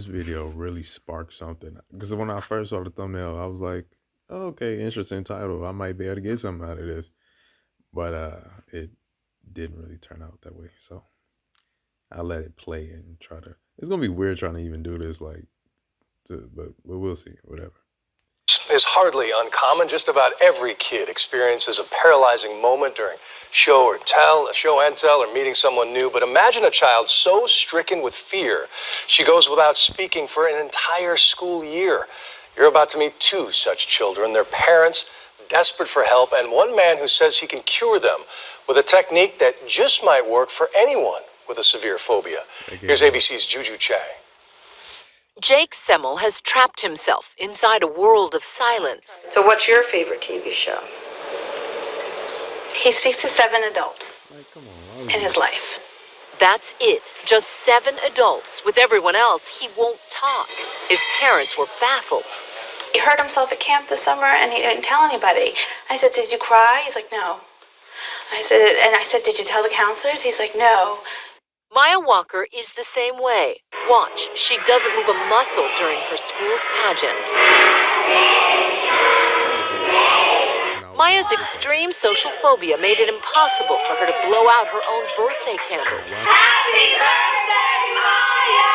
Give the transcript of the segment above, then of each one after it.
This video really sparked something because when I first saw the thumbnail, I was like, oh, "Okay, interesting title. I might be able to get something out of this." But it didn't really turn out that way. So I let it play and try to. It's gonna be weird trying to even do this, but we'll see. Whatever. Is hardly uncommon. Just about every kid experiences a paralyzing moment during show and tell, or meeting someone new. But imagine a child so stricken with fear, she goes without speaking for an entire school year. You're about to meet two such children, their parents desperate for help, and one man who says he can cure them with a technique that just might work for anyone with a severe phobia. Here's ABC's Juju Chang. Jake Semmel has trapped himself inside a world of silence. So what's your favorite TV show? He speaks to 7 adults in his life. That's it. Just 7 adults. With everyone else, he won't talk. His parents were baffled. He hurt himself at camp this summer and he didn't tell anybody. I said, "Did you cry?" He's like, "No." I said, "Did you tell the counselors?" He's like, "No." Maya Walker is the same way. Watch, she doesn't move a muscle during her school's pageant. Maya's extreme social phobia made it impossible for her to blow out her own birthday candles. Happy birthday, Maya!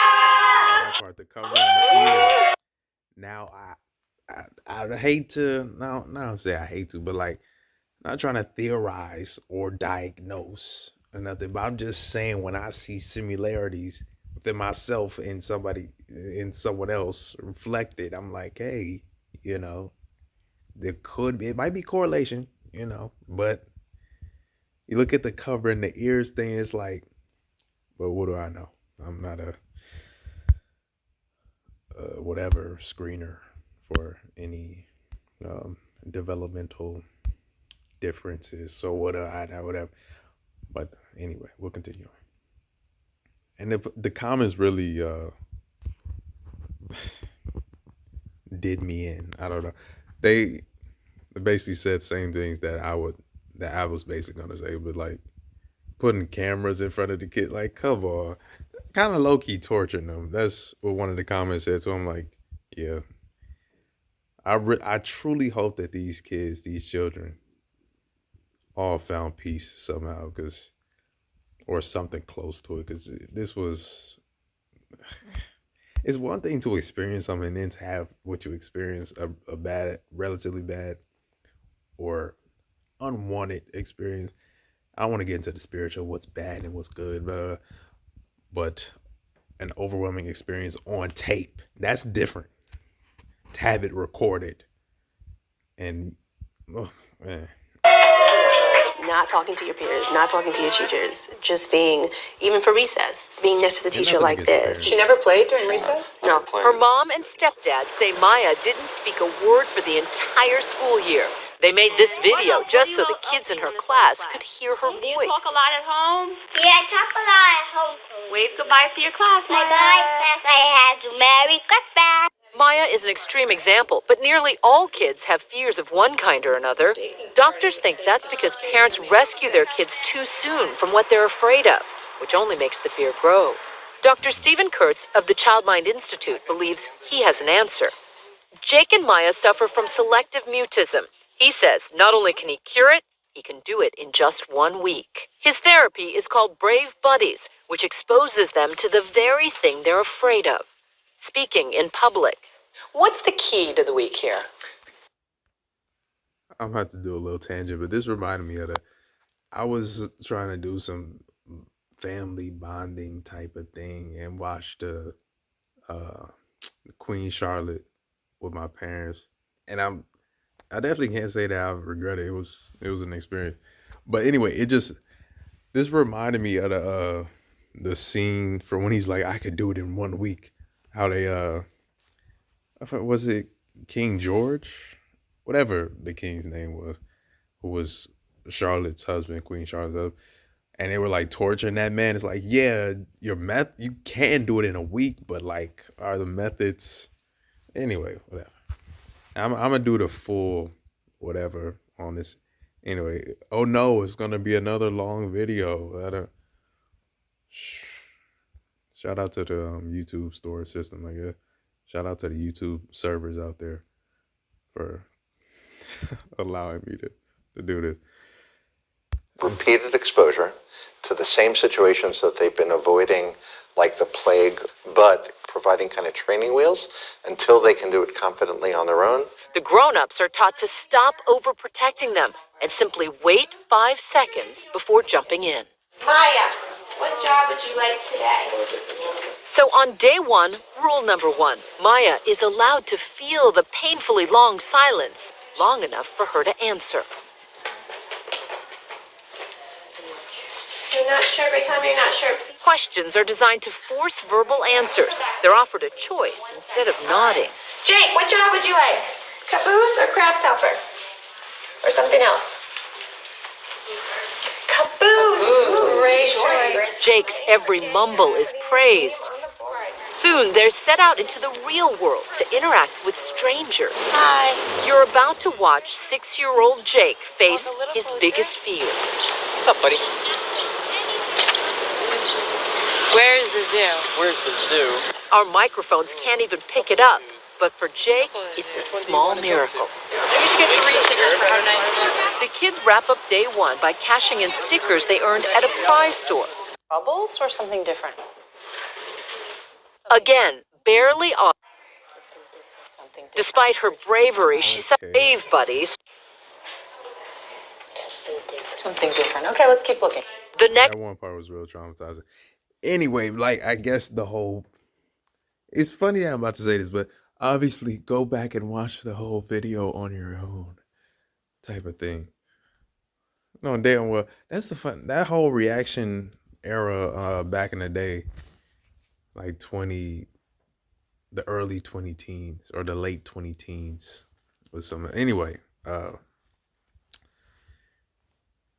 That part, the cover in the ears. Now I hate to not say I hate to, but like not trying to theorize or diagnose or nothing, but I'm just saying when I see similarities within myself and someone else reflected, I'm like, hey, it might be correlation, but you look at the cover and the ears thing, it's like, but what do I know? I'm not a whatever screener for any developmental differences. So what do I know? Whatever. But anyway, we'll continue. And the comments really did me in. I don't know. They basically said same things that I was basically gonna say, but like putting cameras in front of the kid, like come on, kind of low key torturing them. That's what one of the comments said. So I'm like, yeah. I truly hope that these children, all found peace somehow, or something close to it, because this was. It's one thing to experience something and then to have what you experience a bad, relatively bad, or unwanted experience. I don't want to get into the spiritual, what's bad and what's good, but an overwhelming experience on tape, that's different. To have it recorded and, oh, man. Not talking to your peers, not talking to your teachers, just being, even for recess, being next to the teacher like this. She never played during recess? No. Her mom and stepdad say Maya didn't speak a word for the entire school year. They made this video just so the kids in her class could hear her voice. Do you talk a lot at home? Yeah, I talk a lot at home. Wave goodbye to your class, Maya. Bye-bye, class. I have to Merry Christmas. Maya is an extreme example, but nearly all kids have fears of one kind or another. Doctors think that's because parents rescue their kids too soon from what they're afraid of, which only makes the fear grow. Dr. Stephen Kurtz of the Child Mind Institute believes he has an answer. Jake and Maya suffer from selective mutism. He says not only can he cure it, he can do it in just 1 week. His therapy is called Brave Buddies, which exposes them to the very thing they're afraid of. Speaking in public. What's the key to the week here? I'm about to do a little tangent, but this reminded me of I was trying to do some family bonding type of thing and watched Queen Charlotte with my parents, and I definitely can't say that I regret it. It was an experience, but anyway, this reminded me of the scene from when he's like, I could do it in 1 week. How they was it King George, whatever the king's name was, who was Charlotte's husband, Queen Charlotte's husband, and they were like torturing that man. It's like, yeah, you can do it in a week, but like, are the methods? Anyway, whatever. I'm gonna do the full whatever on this. Anyway, oh no, it's gonna be another long video. Shout out to the YouTube storage system, I guess. Shout out to the YouTube servers out there for allowing me to do this. Repeated exposure to the same situations that they've been avoiding like the plague, but providing kind of training wheels until they can do it confidently on their own. The grown-ups are taught to stop overprotecting them and simply wait 5 seconds before jumping in. Maya, what job would you like today? So on day 1, rule number 1, Maya is allowed to feel the painfully long silence long enough for her to answer. You're not sure. Every time you're not sure, please. Questions are designed to force verbal answers. They're offered a choice instead of nodding. Jake, what job would you like? Caboose or craft helper? Or something else? Caboose! Ooh, great choice. Jake's every mumble is praised. Soon, they're set out into the real world to interact with strangers. Hi. You're about to watch 6-year-old Jake face his biggest fear. What's up, buddy? Where's the zoo? Where's the zoo? Our microphones can't even pick it up, but for Jake, it's a small miracle. Maybe we should get 3 stickers for how nice you are. The kids wrap up day 1 by cashing in stickers they earned at a prize store. Bubbles or something different? Again, barely off. Something different. Despite her bravery, she saw Okay. brave buddies. Something different. Okay, let's keep looking. The next That one part was real traumatizing. Anyway, like I guess the whole it's funny that I'm about to say this, but obviously go back and watch the whole video on your own type of thing. No, damn well. That's the fun that whole reaction era back in the day, like the early 20 teens or the late 20 teens was some anyway,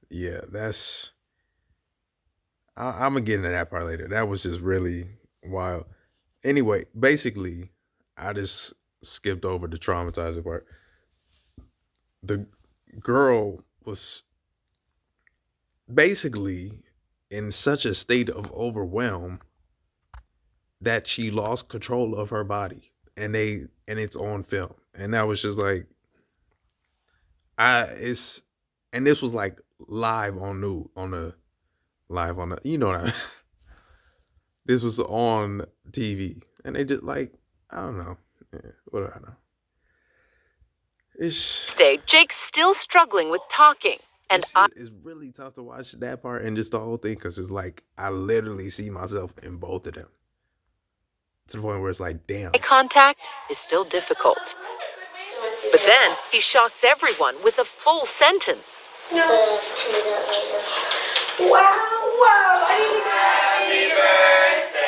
yeah, that's I'm gonna get into that part later. That was just really wild. Anyway, basically, I just skipped over the traumatizing part. The girl was basically in such a state of overwhelm that she lost control of her body, and it's on film, and that was just like and this was like live on new on the live on the you know what I this was on TV, and they just like I don't know, what do I know? It's day, Jake's still struggling with talking, and it's really tough to watch that part and just the whole thing because it's like I literally see myself in both of them to the point where it's like, damn. eye contact is still difficult. But then he shocks everyone with a full sentence. No. Wow,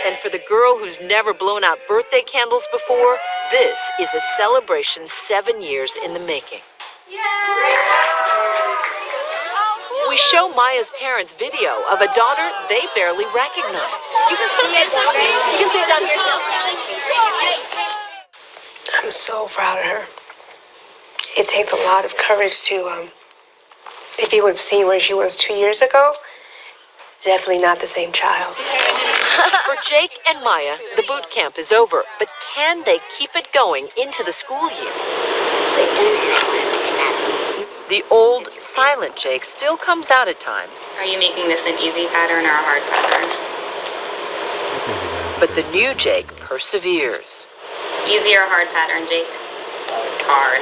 And for the girl who's never blown out birthday candles before, this is a celebration 7 years in the making. We show Maya's parents' video of a daughter they barely recognize. You can see it down here. I'm so proud of her. It takes a lot of courage to, if you would have seen where she was 2 years ago, definitely not the same child. For Jake and Maya, the boot camp is over, but can they keep it going into the school year? The old, silent Jake still comes out at times, Are you making this an easy pattern or a hard pattern? but the new Jake perseveres. Easy or hard pattern, Jake? Hard.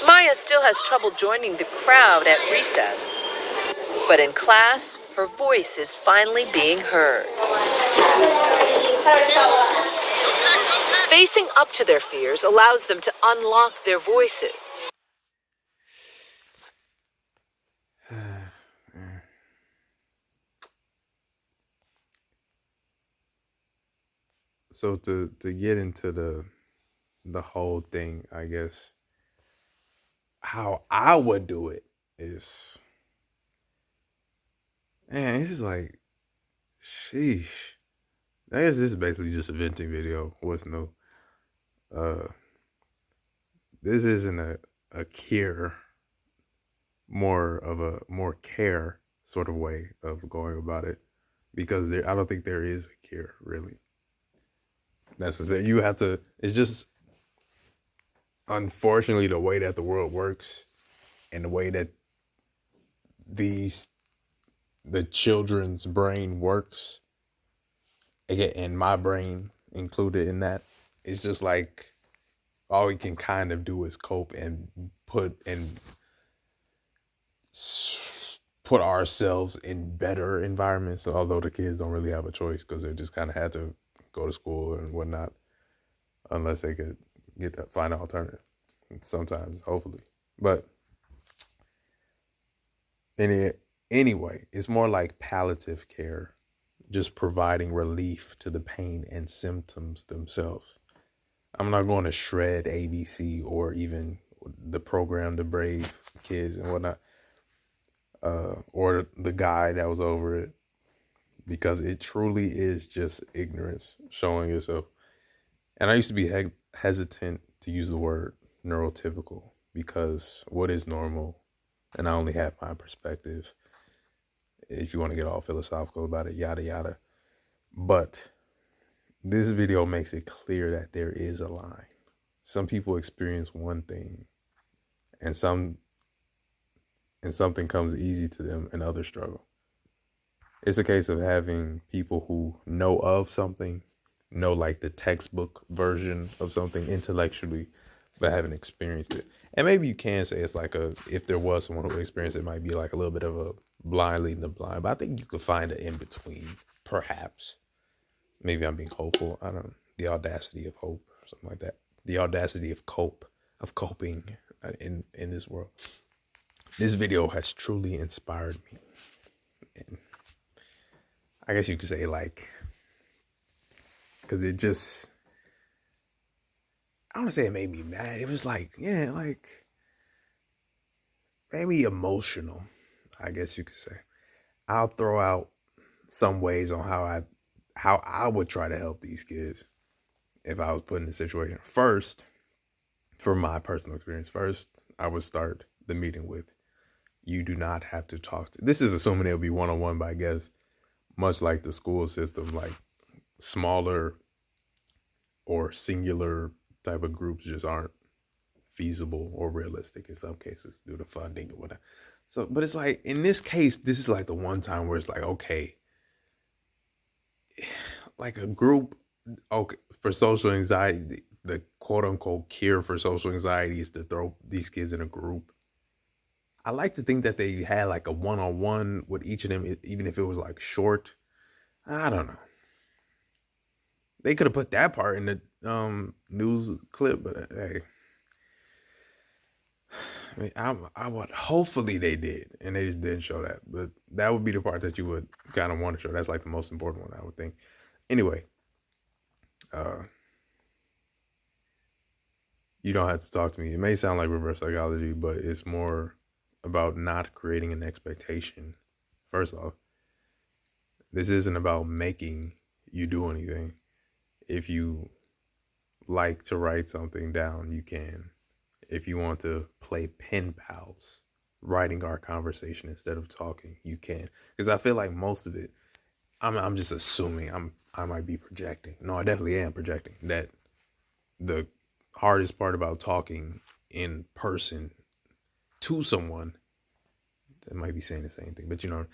Maya still has trouble joining the crowd at recess, but in class, her voice is finally being heard. Facing up to their fears allows them to unlock their voices. So to get into the whole thing, I guess how I would do it is, man, this is like, sheesh. I guess this is basically just a venting video. What's new? This isn't a cure, more of a more care sort of way of going about it. because I don't think there is a cure really necessary. You have to. It's just unfortunately the way that the world works and the way that these the children's brain works, again, and my brain included in that. It's just like all we can kind of do is cope and put ourselves in better environments. Although the kids don't really have a choice because they just kind of had to go to school and whatnot, unless they could find an alternative. Sometimes, hopefully, but anyway, it's more like palliative care, just providing relief to the pain and symptoms themselves. I'm not going to shred ABC or even the program to brave kids and whatnot, or the guy that was over it, because it truly is just ignorance showing itself. And I used to be hesitant to use the word neurotypical because what is normal? And I only have my perspective. If you want to get all philosophical about it, yada yada. But this video makes it clear that there is a line. Some people experience one thing, and something comes easy to them, and others struggle. It's a case of having people who know of something, know like the textbook version of something intellectually, but haven't experienced it. And maybe you can say it's like if there was someone who experienced it, it might be like a little bit of a blind leading the blind. But I think you could find an in between, perhaps. Maybe I'm being hopeful. I don't know. The audacity of hope, or something like that. The audacity of coping in this world. This video has truly inspired me. And I guess you could say like, because it just, I don't want to say it made me mad. It was like, yeah, like, made me emotional, I guess you could say. I'll throw out some ways on how I would try to help these kids if I was put in this situation. First, from my personal experience, I would start the meeting with, you do not have to talk to. This is assuming it'll be one-on-one, but I guess much like the school system, like smaller or singular type of groups just aren't feasible or realistic in some cases due to funding or whatever. So, but it's like in this case, this is like the one time where it's like, okay, like a group, okay, for social anxiety, the quote unquote cure for social anxiety is to throw these kids in a group. I like to think that they had like a one-on-one with each of them, even if it was like short. I don't know. They could have put that part in the news clip, but hey, I mean, I would hopefully they did, and they just didn't show that. But that would be the part that you would kind of want to show. That's like the most important one, I would think. Anyway, you don't have to talk to me. It may sound like reverse psychology, but it's more about not creating an expectation. First off, this isn't about making you do anything. If you like to write something down, you can. If you want to play pen pals, writing our conversation instead of talking, you can. Because I feel like most of it, I'm just assuming I might be projecting. No, I definitely am projecting that the hardest part about talking in person to someone, that might be saying the same thing, but you know,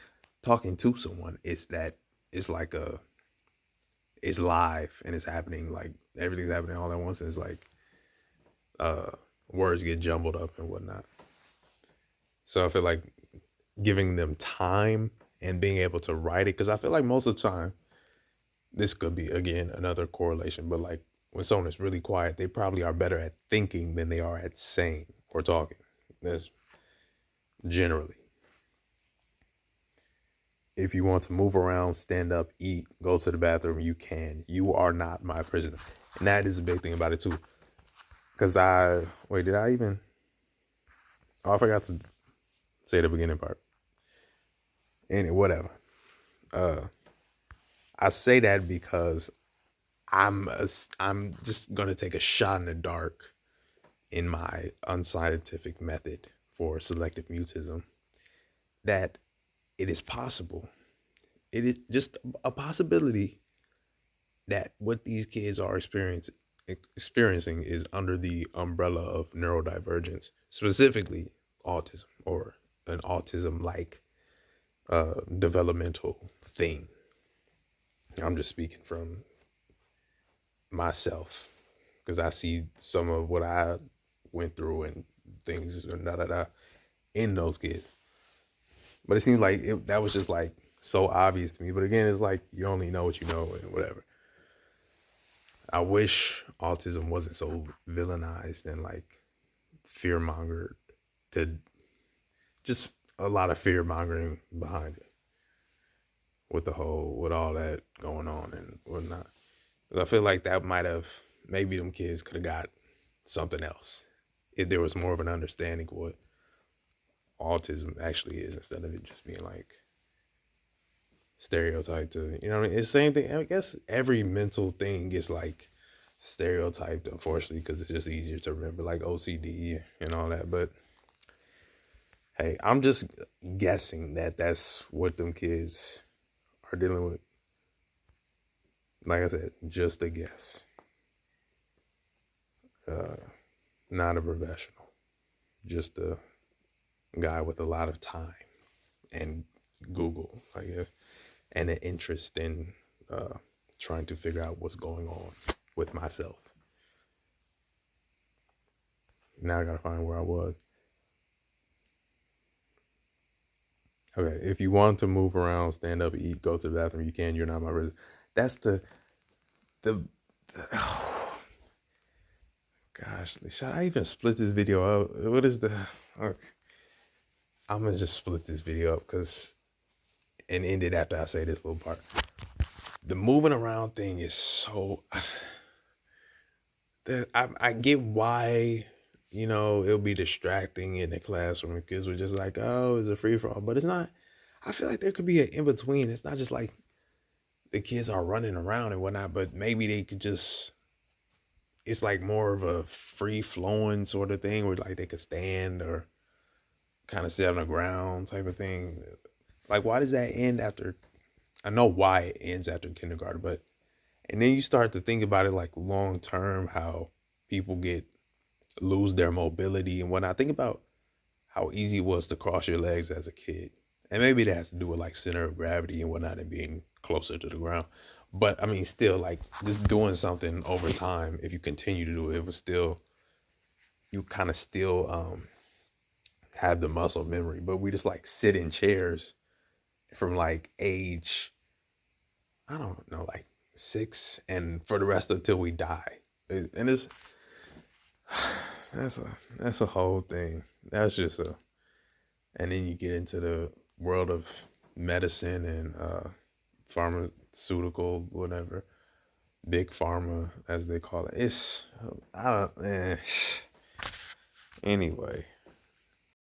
talking to someone is that it's like it's live and it's happening, like everything's happening all at once, and it's like words get jumbled up and whatnot. So I feel like giving them time and being able to write it, because I feel like most of the time, this could be again another correlation, but like when someone is really quiet, they probably are better at thinking than they are at saying or talking. That's generally. If you want to move around, stand up, eat, go to the bathroom, you can. You are not my prisoner. And that is a big thing about it too. Because did I even? Oh, I forgot to say the beginning part. Anyway, whatever. I say that because I'm just gonna take a shot in the dark in my unscientific method for selective mutism, that it is possible it is just a possibility that what these kids are experiencing is under the umbrella of neurodivergence, specifically autism or an autism like developmental thing. I'm just speaking from myself because I see some of what I went through and things and in those kids. But it seems like that was just like so obvious to me. But again, it's like you only know what you know and whatever. I wish autism wasn't so villainized and like fear mongered to just a lot of fear mongering behind it with all that going on and whatnot. 'Cause I feel like that might have maybe them kids could have got something else if there was more of an understanding of what autism actually is instead of it just being like stereotyped to, you know what I mean? It's the same thing. I guess every mental thing gets like stereotyped, unfortunately, because it's just easier to remember, like OCD and all that. But hey, I'm just guessing that that's what them kids are dealing with. Like I said, just a guess. Not a professional, just a guy with a lot of time and Google, I guess, and an interest in trying to figure out what's going on with myself. Now I gotta find where I was. Okay, if you want to move around, stand up, eat, go to the bathroom, you can. You're not my resident. That's the oh, gosh. Should I even split this video up? What is the? Okay, I'm gonna just split this video up and end it after I say this little part. The moving around thing is so. I get why, it'll be distracting in the classroom. Kids were just like, oh, it's a free for all, but it's not. I feel like there could be an in between. It's not just like the kids are running around and whatnot, but maybe they could just. It's like more of a free flowing sort of thing where like they could stand or kind of sit on the ground type of thing. Like, why does that end after? I know why it ends after kindergarten, but and then you start to think about it like long term, how people lose their mobility and whatnot. Think about how easy it was to cross your legs as a kid. And maybe that has to do with like center of gravity and whatnot and being closer to the ground. But I mean, still, like just doing something over time, if you continue to do it, it was still, you kind of still have the muscle memory. But we just like sit in chairs from like age, I don't know, like 6 and for the rest until we die. And it's, that's a whole thing. That's just and then you get into the world of medicine and pharmaceutical, whatever, big pharma as they call it. It's I don't. Anyway,